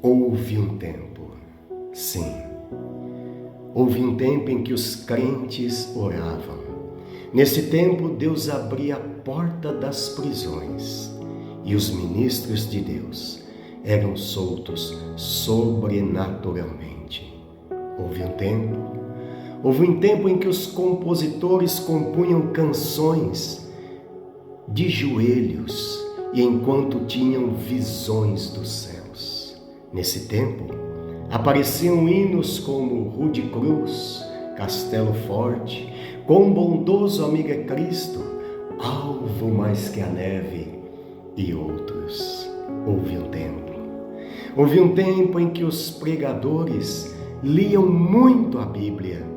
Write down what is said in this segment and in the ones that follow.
Houve um tempo, sim, houve um tempo em que os crentes oravam. Nesse tempo, Deus abria a porta das prisões e os ministros de Deus eram soltos sobrenaturalmente. Houve um tempo em que os compositores compunham canções de joelhos e enquanto tinham visões dos céus. Nesse tempo, apareciam hinos como Rude Cruz, Castelo Forte, Quão bondoso amigo é Cristo, Alvo mais que a neve e outros. Houve um tempo em que os pregadores liam muito a Bíblia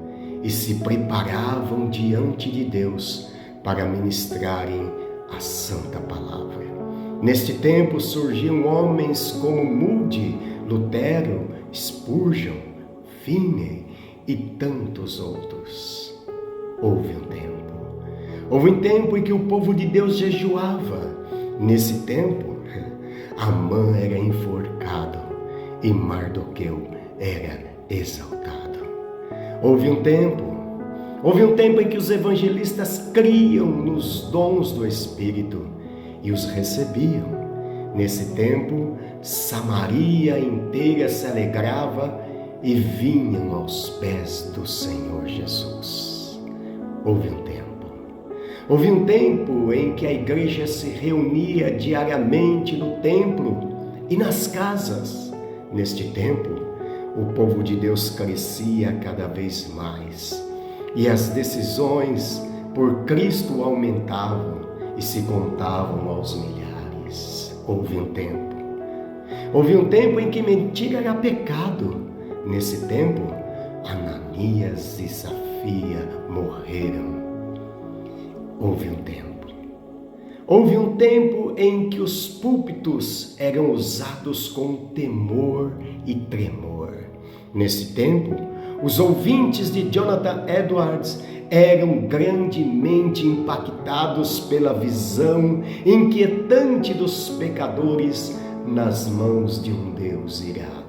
e se preparavam diante de Deus para ministrarem a Santa Palavra. Neste tempo surgiam homens como Moody, Lutero, Spurgeon, Finney e tantos outros. Houve um tempo em que o povo de Deus jejuava. Nesse tempo, Amã era enforcado e Mardoqueu era exaltado. Houve um tempo em que os evangelistas criam nos dons do Espírito e os recebiam. Nesse tempo, Samaria inteira se alegrava e vinham aos pés do Senhor Jesus. Houve um tempo em que a igreja se reunia diariamente no templo e nas casas. Neste tempo, o povo de Deus crescia cada vez mais e as decisões por Cristo aumentavam e se contavam aos milhares. Houve um tempo em que mentira era pecado. Nesse tempo, Ananias e Safira morreram. Houve um tempo em que os púlpitos eram usados com temor e tremor. Nesse tempo, os ouvintes de Jonathan Edwards eram grandemente impactados pela visão inquietante dos pecadores nas mãos de um Deus irado.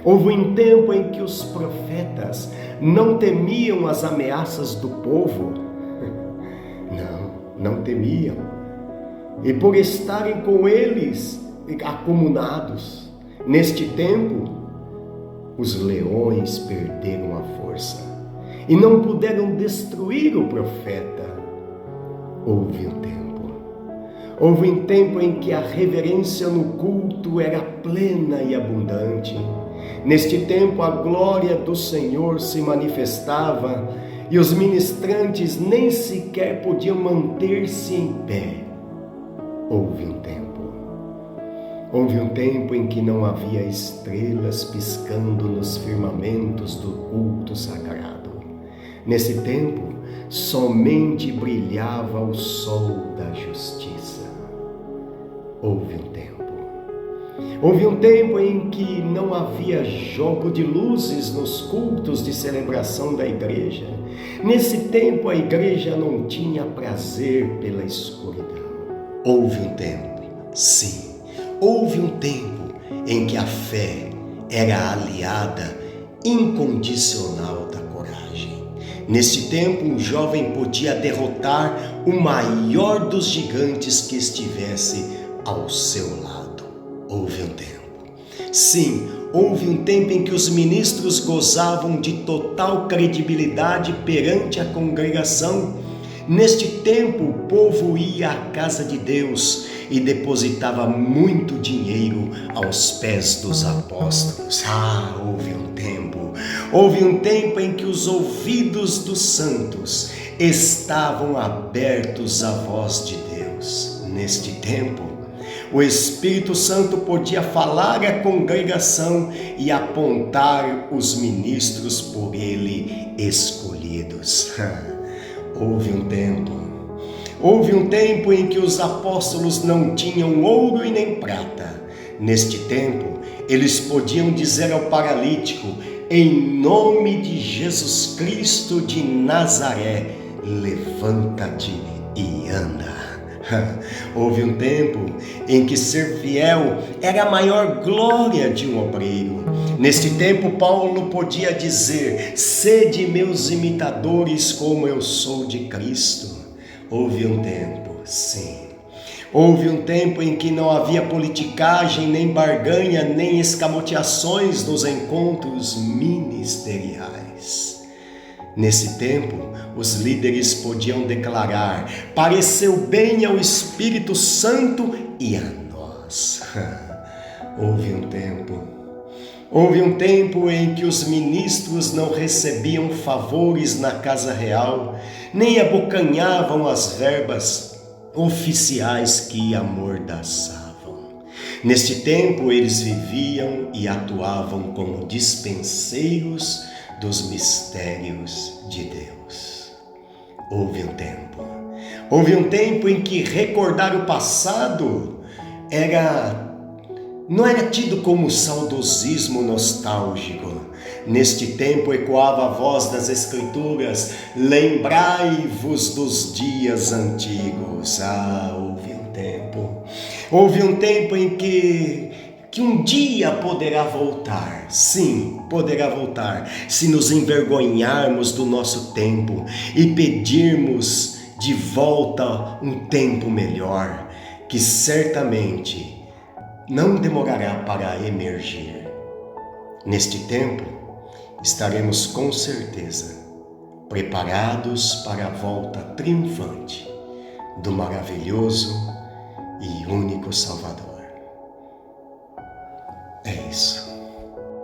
Houve um tempo em que os profetas não temiam as ameaças do povo. Não temiam. E por estarem com eles acumulados, neste tempo, os leões perderam a força e não puderam destruir o profeta. Houve um tempo em que a reverência no culto era plena e abundante. Neste tempo, a glória do Senhor se manifestava e os ministrantes nem sequer podiam manter-se em pé. Houve um tempo em que não havia estrelas piscando nos firmamentos do culto sagrado. Nesse tempo, somente brilhava o sol da justiça. Houve um tempo em que não havia jogo de luzes nos cultos de celebração da igreja. Nesse tempo, a igreja não tinha prazer pela escuridão. Houve um tempo em que a fé era aliada incondicional da coragem. Neste tempo, um jovem podia derrotar o maior dos gigantes que estivesse ao seu lado. Houve um tempo em que os ministros gozavam de total credibilidade perante a congregação. Neste tempo, o povo ia à casa de Deus e depositava muito dinheiro aos pés dos apóstolos. Houve um tempo em que os ouvidos dos santos estavam abertos à voz de Deus. Neste tempo, o Espírito Santo podia falar à congregação e apontar os ministros por ele escolhidos. Houve um tempo em que os apóstolos não tinham ouro e nem prata. Neste tempo, eles podiam dizer ao paralítico: em nome de Jesus Cristo de Nazaré, levanta-te e anda. Houve um tempo em que ser fiel era a maior glória de um obreiro. Neste tempo, Paulo podia dizer: sede meus imitadores como eu sou de Cristo. Houve um tempo, sim. Houve um tempo em que não havia politicagem, nem barganha, nem escamoteações nos encontros ministeriais. Nesse tempo, os líderes podiam declarar: pareceu bem ao Espírito Santo e a nós. Houve um tempo em que os ministros não recebiam favores na casa real, nem abocanhavam as verbas oficiais que amordaçavam. Neste tempo, eles viviam e atuavam como dispenseiros dos mistérios de Deus. Houve um tempo em que recordar o passado não era tido como saudosismo nostálgico. Neste tempo ecoava a voz das Escrituras: lembrai-vos dos dias antigos. Houve um tempo em que um dia poderá voltar. Sim, poderá voltar, se nos envergonharmos do nosso tempo e pedirmos de volta um tempo melhor, que certamente não demorará para emergir. Neste tempo, estaremos com certeza preparados para a volta triunfante do maravilhoso e único Salvador. É isso.